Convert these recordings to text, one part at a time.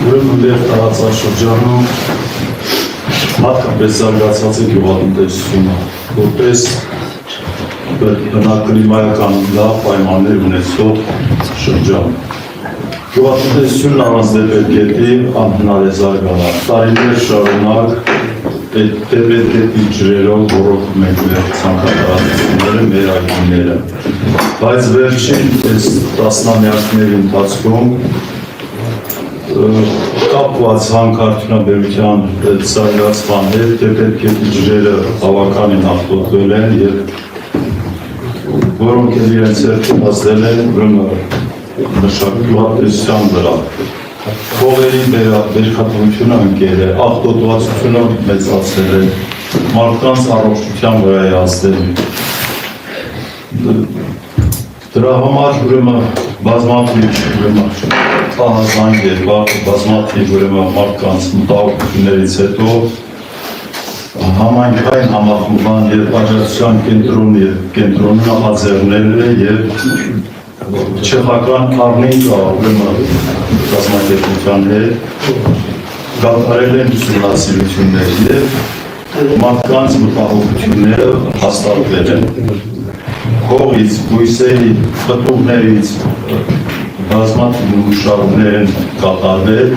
Ուրեմն մեր տարածաշրջանում հատկապես զարգացած է գյուղատնտեսությունը, որպես բնակլիմայական լավ պայմաններ ունեցող շրջան։ Գյուղատնտեսությունն առանց դեպերգետի անհնար է զարգանալ։ Տարիներ շարունակ դեպերգետի ջրերով ոռոգում ենք մեր ցանկատարությունները, մեր այգիները։ Բայց վերջին այս տասնամյակների ընթացքում կապված հանքարդյունաբերության զարգացման հետ դեպերգետի ջրերը բավականին աղտոտվել են և որոնք էլ իրենց հերթին հասել են գյուղատնտեսության վրա։ Հողերի բերքատվությունը ընկել է, աղտոտվածությունը մեծացել է, մարդկանց առողջության վրա է հասել։ Դրա համար բազմաթիվ ահազանգ է, բազմաթիվ մարդկանց մտահոգություններից հետո համայնքային համախմբման և աջակցության կենտրոնի նախաձեռնել է և չեխական Արմենկա կազմակերպության հետ կատարել են ուսումնասիրություններ և մարդկանց մտահոգությունները հաստատվել են։ Հողից, բույսերի, պտուղներից բազմաթիվ նմուշարումներ են կատարվել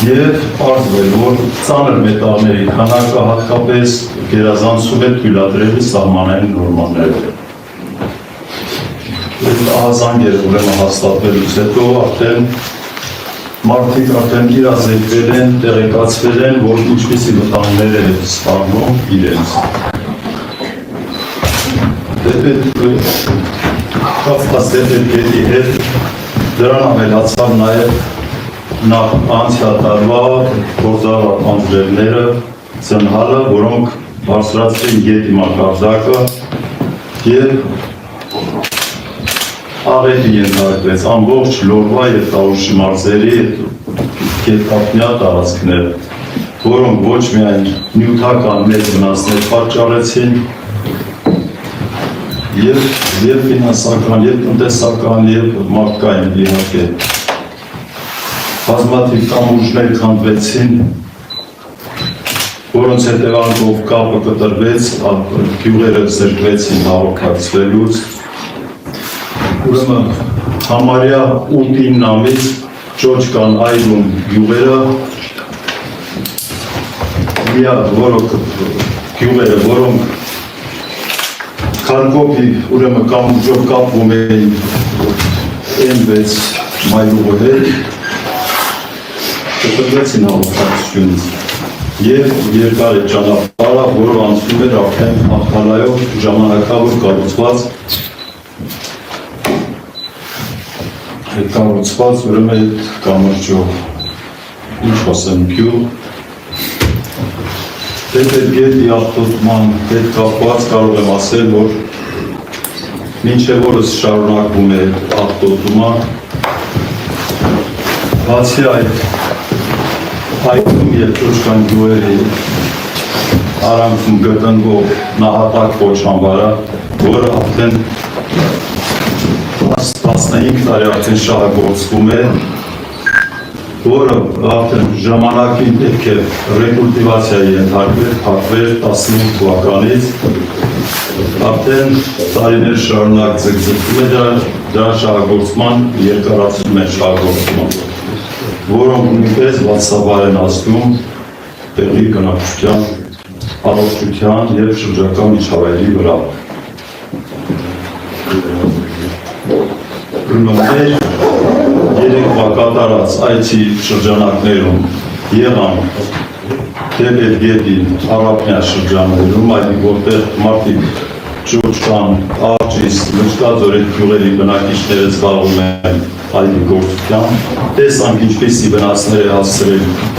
և պարզվել, որ ծանր մետաղների քանակը հատկապես գերազանցում է թույլատրելի սահմանային նորմաները։ Ահազանգերը հաստատվելուց հետո մարդիկ իրազեկվել են, տեղեկացվել են, որ ինչպիսի վտանգներ է սպառնում իրենց։ Կապված դեպերգետի հետ դրան ավելացավ նաև անցյալ տարվա գործառույթ անձրևները, ծնհալը, որոնք բարձրացրին գետի մակարդակը և աղետի ենթարկվեց ամբողջ Լորվա և Տավուշի մարզերի գետափնյա տարածքներ, որոնք ոչ միայն նյութական մեծ վնասներ պատճառեցին, և ֆինանսական, և տնտեսական, և մարդկային իհարկե։ Բազմաթիվ կամուրջներ քանդվեցին, որոնց հետևանքով կապը կտրվեց, գյուղերը զրկվեցին հաղորդակցվելուց։ Ուրեմն համարյա 8-9 ամիս Ճոճկան այգում գյուղերը, որոնք քարկոպի կամուրջով կապվում էին N6 մայրուղու հետ, կտրվեցին հաղորդակցությունից և երկար է ճանապարհը, որով անցնում էր արդեն Ախալայով ժամանակավոր կառուցված ուրեմն կամրջով, ինչ ասեմ, գյուղ, դեպերգետի աղտոտման հետ կապված կարող եմ ասել, որ մինչև օրս շարունակվում է աղտոտումը, բացի այդ այգում և Ճոճկան գյուղերի արանքում գտնվող նահատակ կոչանվարը, որը արդեն 15 տարի արդեն շահագործվում է, որը արդեն ժամանակին պետք է ռեկուլտիվացիայի ենթարկվեր, փակվեր 15 թվականից, արդեն տարիներ շարունակ ձգձգվում է դրա շահագործման, երկարացում է շահագործումը, որոնք նույնպես վատսաբար են ազդում տեղի բնակչության, առողջության և շրջակա միջավայրի վրա։ Երեկվա կատարած այցի շրջանակներում եղան դեպերգետի առափնյա շրջաններում, որտեղ մարդիկ Ճոճկան, Աղջիս, Լճկաձորի գյուղերի բնակիչները զբաղվում են այգի գործությամբ, տեսանք ինչպիսի վնասներ է հասցրել